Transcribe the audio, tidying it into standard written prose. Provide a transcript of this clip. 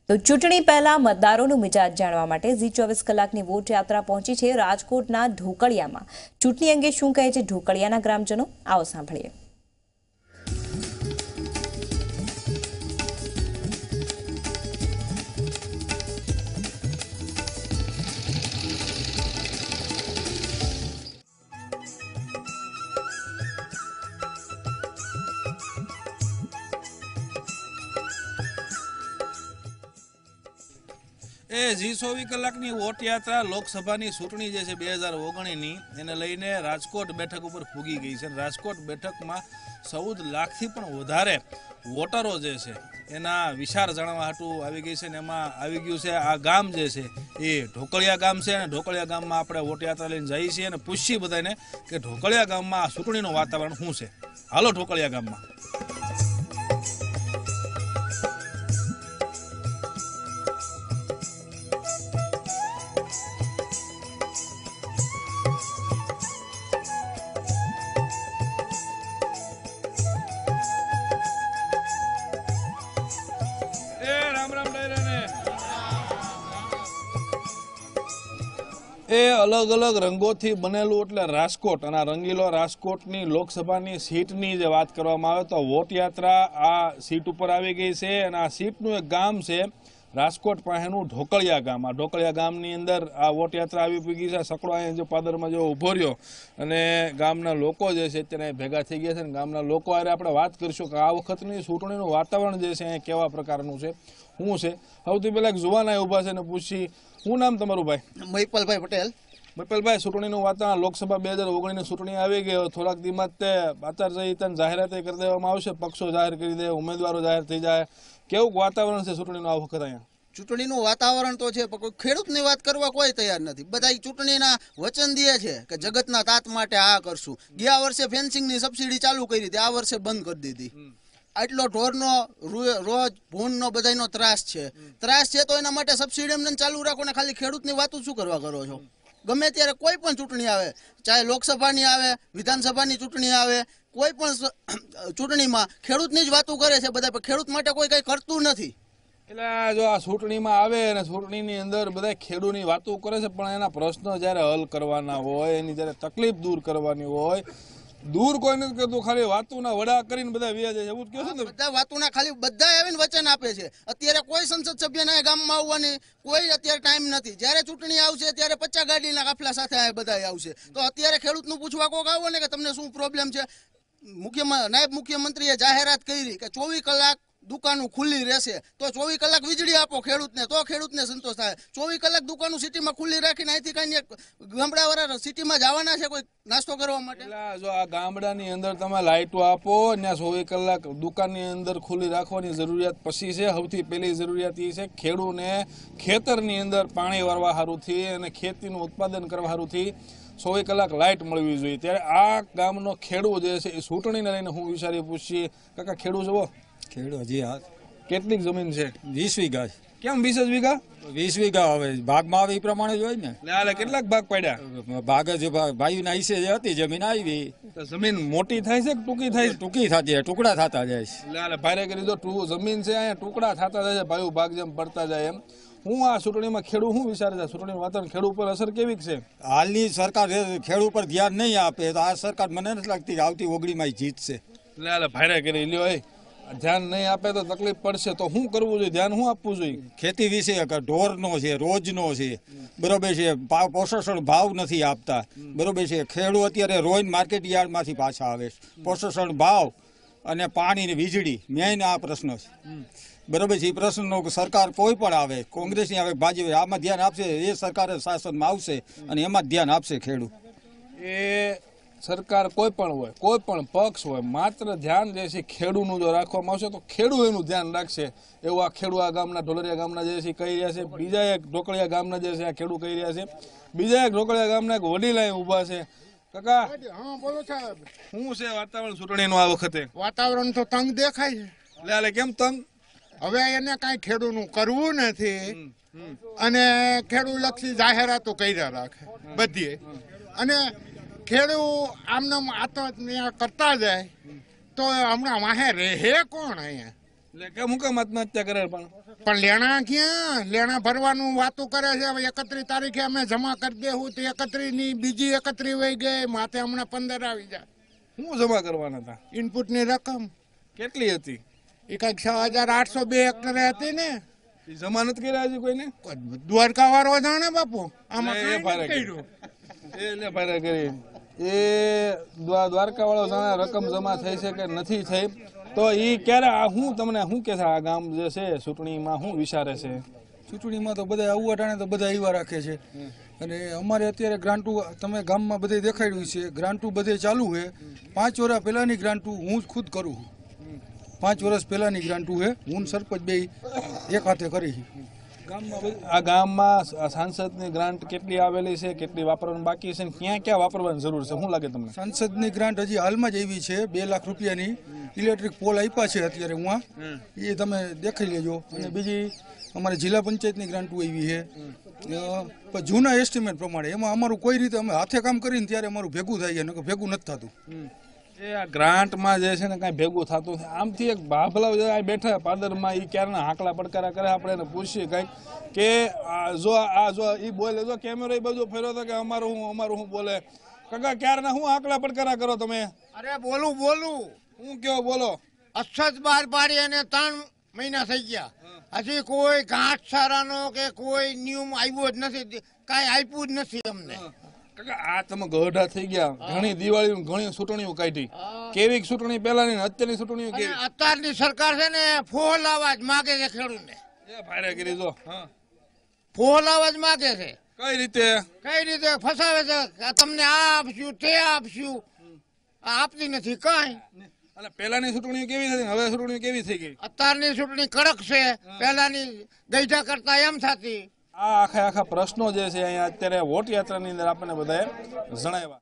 તો ચૂંટણી પહેલા મતદારોનું મિજાજ જાણવા માટે ઝી 24 કલાકની વોટ યાત્રા પહોંચી છે રાજકોટના ઢોકળિયામાં। ચૂંટણી અંગે શું કહે છે ઢોકળિયાના ગ્રામજનો, આવો સાંભળીએ। ઝી 24 કલાકની વોટ યાત્રા લોકસભાની ચૂંટણી જે છે 2019ની એને લઈને રાજકોટ બેઠક ઉપર ફૂગી ગઈ છે। રાજકોટ બેઠકમાં 14 લાખથી પણ વધારે વોટરો જે છે એના વિચાર જાણવા હાટું આવી ગઈ છે ને એમાં આવી ગયું છે આ ગામ જે છે એ ઢોકળિયા ગામ છે અને ઢોકળિયા ગામમાં આપણે વોટ યાત્રા લઈને જઈએ છીએ અને પૂછીએ બધાને કે ઢોકળિયા ગામમાં આ ચૂંટણીનું વાતાવરણ શું છે। હાલો ઢોકળિયા ગામમાં। એ અલગ અલગ રંગોથી બનેલું એટલે રાજકોટ અને રંગીલો રાજકોટની લોકસભાની સીટની જે વાત કરવામાં આવે તો વોટ યાત્રા આ સીટ ઉપર આવી ગઈ છે અને આ સીટનું એક ગામ છે રાજકોટ પાસેનું ઢોકળિયા ગામ। આ ઢોકળિયા ગામની અંદર આ વોટ યાત્રા આવી પૂગી છે। સકડો અહીંયા જો પાદરમાં જો ઊભો રહ્યો અને ગામના લોકો જે છે અત્યારે ભેગા થઈ ગયા છે અને ગામના લોકો હારે આપણે વાત કરીશું કે આ વખતની ચૂંટણીનું વાતાવરણ જે છે અહીંયા કેવા પ્રકારનું છે, શું છે। સૌથી પહેલાં એક જુવાના ઊભા છે અને પૂછી, શું નામ તમારું ભાઈ? મહિપલભાઈ પટેલ। મહિપલભાઈ, ચૂંટણીનું વાતાવરણ લોકસભા 2019ની ચૂંટણી આવી ગઈ, થોડાક દિવસમાં તે આચારસંહિતાની જાહેરાત કરી દેવામાં આવશે, પક્ષો જાહેર કરી દે, ઉમેદવારો જાહેર થઈ જાય, કેવું વાતાવરણ છે ચૂંટણીનું આ વખત અહીંયા? ચૂંટણીનું વાતાવરણ તો છે પણ ખેડૂતની વાત કરવા કોઈ તૈયાર નથી। બધા ચૂંટણીના વચન દે છે કે જગતના તાત માટે આ કરશું। ગયા વર્ષે ફેન્સિંગની સબસિડી ચાલુ કરી હતી, આ વર્ષે બંધ કરી દીધી। આટલો ઢોરનો રોજ ભૂનનો બધાનો ત્રાસ છે તો એના માટે સબસિડી એમને ચાલુ રાખો ને ખાલી ખેડૂતની વાતો શું કરવા કરો છો? ગમે ત્યારે કોઈ પણ ચૂંટણી આવે, ચાહે લોકસભાની આવે, વિધાનસભાની ચૂંટણી આવે, કોઈ પણ ચૂંટણીમાં ખેડૂતની જ વાતો કરે છે બધા, પણ ખેડૂત માટે કોઈ કંઈ કરતું નથી। એટલે જો આ ચૂંટણીમાં આવે અને ચૂંટણીની અંદર બધા ખેડૂતની વાતો કરે છે પણ એના પ્રશ્નો જ્યારે હલ કરવાના હોય, એની જ્યારે તકલીફ દૂર કરવાની હોય, દૂર કોઈ નથી કરતું, ખાલી વાતોના વડા કરીને બધા વ્યાજ છે, એવું જ કહો છો ને? બધા વાતોના ખાલી બધા આવીને વચન આપે છે। અત્યારે કોઈ સંસદ સભ્યના ગામમાં આવવાની કોઈ અત્યારે ટાઈમ નથી। જ્યારે ચૂંટણી આવશે ત્યારે 50 ગાડીના કાફલા સાથે બધા આવશે। તો અત્યારે ખેડૂતનું પૂછવા કોક આવો ને કે તમને શું પ્રોબ્લેમ છે? નાયબ મુખ્યમંત્રીએ જાહેરાત કરી કે 24 કલાક દુકાનો ખુલ્લી રહેશે, તો 24 કલાક વીજળી આપો ખેડૂતને તો ખેડૂતને સંતોષ થાય। 24 કલાક દુકાનો સિટીમાં ખુલ્લી રાખીને અહીંથી કઈ ગામડાવાળા સિટીમાં જવાના છે કોઈ નાસ્તો કરવા માટે? જો આ ગામડાની અંદર તમે લાઇટો આપો, ત્યાં 24 કલાક દુકાનની અંદર ખુલ્લી રાખવાની જરૂરિયાત પછી છે। સૌથી પહેલી જરૂરિયાત એ છે ખેડૂતને ખેતરની અંદર પાણી વારવા સારુંથી અને ખેતીનું ઉત્પાદન કરવા સારુંથી 24 કલાક લાઇટ મળવી જોઈએ। ત્યારે આ ગામનો ખેડૂત જે છે એ ચૂંટણીને લઈને હું વિચારી પૂછીએ, કાકા ખેડૂત જુઓ? ખેડૂત હજી હા। કેટલીક જમીન છે? 20 વીઘા। કેમ 20 જ વીઘા? 20 વીઘા હવે ભાગમાં આવે એ પ્રમાણે જ હોય ને। એટલે કેટલાક ભાગ પડ્યા? ભાગ જ ભાઈના હિસ્સે જે હતી જમીન આવી। જમીન મોટી થાય છે કે ટૂંકી થાય છે? ટૂંકી થતી જાય, ટુકડા થતા જાય છે। એટલે ભારે કરી દો, જમીન છે અહીંયા ટુકડા થતા જાય છે, ભાઈ ભાગ જેમ પડતા જાય એમ। હું આ ચૂંટણીમાં ખેડૂત શું વિચારે છે? ચૂંટણીનું વાતાવરણ ખેડૂત પર અસર કેવી છે? હાલની સરકાર ખેડૂત પર ધ્યાન નહીં આપે તો આ સરકાર મને નથી લાગતી આવતી 29માં જીતશે। એટલે ભારે કરી લ્યો, ધ્યાન નહીં આપે તો તકલીફ પડશે, તો શું કરવું જોઈએ? ધ્યાન શું આપવું જોઈએ? ખેતી વિશે ઢોરનો છે, રોજનો છે, બરોબર છે, પોષણ ભાવ નથી આપતા, બરોબર છે। ખેડૂત અત્યારે રોજ માર્કેટ યાર્ડમાંથી પાછા આવે છે। પોષણ ભાવ અને પાણી ને વીજળી મેઇન આ પ્રશ્ન છે, બરોબર છે। એ પ્રશ્નનો સરકાર કોઈ પણ આવે, કોંગ્રેસની આવે, ભાજપ, આમાં ધ્યાન આપશે, એ સરકાર શાસનમાં આવશે અને એમાં જ ધ્યાન આપશે ખેડૂત। એ સરકાર કોઈ પણ હોય, કોઈ પણ પક્ષ હોય, માત્ર ધ્યાન જે છે ખેડૂતનું જો રાખવામાં આવશે તો ખેડૂત એનું ધ્યાન રાખશે, એવું આ ખેડૂત આ ગામના ઢોલરિયા ગામના જે છે કહી રહ્યા છે। બીજા એક ઢોકળિયા ગામના જે છે આ ખેડૂત કહી રહ્યા છે। બીજા એક ઢોકળિયા ગામના એક વડીલ અહીં ઊભા છે। કાકા, હા બોલો સાહેબ, શું છે વાતાવરણ ચૂંટણીનું આ વખતે? વાતાવરણ તો તંગ દેખાય છે। એટલે કેમ તંગ? હવે એને કાંઈ ખેડૂતનું કરવું નથી અને ખેડૂત લક્ષી જાહેરાતો કર્યા રાખે બધી, અને ખેડૂત આમને આત્મહત્યા કરતા જાય તો હમણાં વાહે રહે કોણ અહીંયા? એટલે કેમ હું કામ આત્મહત્યા કરે પણ લેણા ક્યાં લેણા ભરવાનું વાતો કરે છે. હવે 31 તારીખે અમે જમા કરી દેવું તો 31 ની બીજી 31 વહી ગઈ, માથે હમણાં 15 આવી જાય. શું જમા કરવાના હતા? ઇનપુટની રકમ કેટલી હતી? એ કંઈક 6,802 હેક્ટરે હતી ને. એ જમા નથી કર્યા હજી કોઈને? દ્વારકા વાળો જાણે બાપુ, આમાં એ કાંઈ ફારે નથી કર્યું. એટલે ફાયદા કરી એ દ્વારકા વાળો જાણે રકમ જમા થઈ છે કે નથી થઈ, તો એ ક્યારે હું તમને શું કે છે આ ગામ જે છે ચૂંટણીમાં શું વિચારે છે? ચૂંટણીમાં તો બધા આવું અટાણે તો બધા એવા રાખે છે. અને અમારે અત્યારે ગ્રાન્ટુ તમે ગામમાં બધે દેખાડ્યું છે, ગ્રાન્ટુ બધે ચાલુ છે. 5 વર્ષ પહેલાંની ગ્રાન્ટુ હું જ ખુદ કરું છું. 5 વર્ષ પહેલાંની ગ્રાન્ટુ છે, હું સરપંચ બે એક હાથે કરી. આ ગામમાં સાંસદની ગ્રાન્ટ કેટલી આવેલી છે, કેટલી વાપરવાની બાકી છે, ક્યાં ક્યાં વાપરવાની જરૂર છે, શું લાગે તમને? સાંસદની ગ્રાન્ટ હજી હાલમાં જ આવી છે 2 લાખ રૂપિયાની. ઇલેક્ટ્રિક પોલ આપ્યા છે અત્યારે હું એ તમે દેખાઈ લેજો. અને બીજી અમારે જિલ્લા પંચાયતની ગ્રાન્ટો આવી છે પણ જૂના એસ્ટિમેટ પ્રમાણે. એમાં અમારું કોઈ રીતે અમે હાથે કામ કરીને ત્યારે અમારું ભેગું થાય છે, નકર ભેગું નથી થતું. એ આ ગ્રાન્ટમાં જે છે ને કાંઈ ભેગું થતું નથી. આમથી એક ભાભલા જે બેઠા પાદરમાં એ ક્યારના હાકલા પડકારા કરે, આપણે એને પૂછીએ કંઈક કે જો એ બોલે, જો કેમેરો એ બધું ફેર્યો હતો કે અમારું હું બોલે. કાકા ક્યારના હું હાકલા પડકારા કરો તમે? અરે બોલું હું કયો બોલો? અસત બહાર પાડી અને 3 મહિના થઈ ગયા, હજી કોઈ ઘાસચારાનો કે કોઈ નિયમ આવ્યો જ નથી, કાંઈ આપ્યું જ નથી અમને. કાકા આ તમે ગઢા થઈ ગયા, ઘણી દિવાળી ઘણી ચૂંટણીઓ કાઢી, કેવી ચૂંટણી પહેલાની અત્યારની ચૂંટણીઓ કેવી? અત્યારની સરકાર છે ને ફોલ અવાજ માગે છે ખેડૂતને. એ ફાયદા કરી જો ફોલ અવાજ માગે છે. કઈ રીતે ફસાવે છે કે તમને આ આપશું તે આપશું, આપતી નથી કાંઈ. અને પહેલાની ચૂંટણીઓ કેવી થઈ, હવે ચૂંટણીઓ કેવી થઈ ગઈ? અત્યારની ચૂંટણી કડક છે, પહેલાની ગઈઢા કરતા એમ થતી. આ આખા પ્રશ્નો જે છે અહીંયા અત્યારે વોટ યાત્રાની અંદર આપણને બધાએ જણાવ્યા.